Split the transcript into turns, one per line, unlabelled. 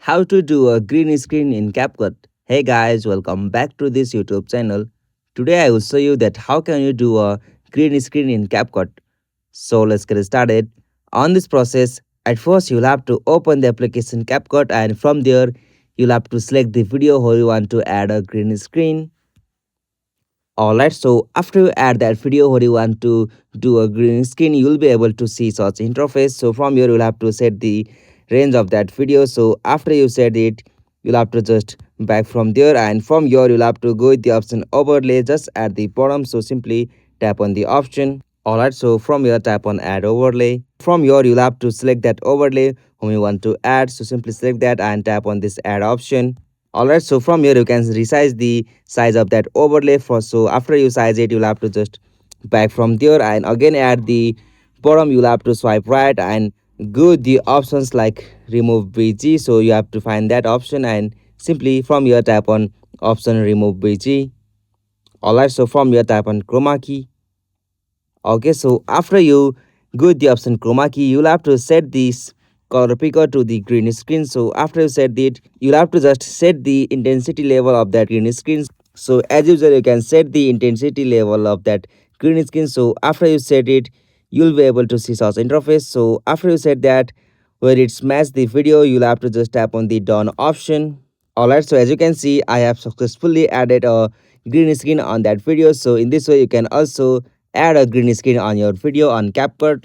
How to do a green screen in CapCut. Hey guys, welcome back to this YouTube channel. Today I will show you that how can you do a green screen in CapCut. So let's get started. On this process, at first you'll have to open the application CapCut, and from there you'll have to select the video where you want to add a green screen. Alright, so after you add that video where you want to do a green screen, you'll be able to see such interface. So from here you'll have to set the range of that video. So after you set it, you'll have to just back from there, and from here you'll have to go with the option overlay just at the bottom. So simply tap on the option. Alright, so from here tap on add overlay. From here you'll have to select that overlay whom you want to add. So simply select that and tap on this add option. Alright, so from here you can resize the size of that overlay. So after you size it, you'll have to just back from there, and again at the bottom you'll have to swipe right and go the options like remove bg. So you have to find that option and simply from here tap on option remove bg. Alright, so from here tap on chroma key. Okay, so after you go with the option chroma key, you'll have to set this color picker to the green screen. So after you set it, you'll have to just set the intensity level of that green screen. So as usual, you can set the intensity level of that green screen. So after you set it, you'll be able to see such interface. So after you set that, where it's matched the video, you'll have to just tap on the done option. Alright, so as you can see, I have successfully added a green screen on that video. So in this way, you can also add a green screen on your video on CapCut.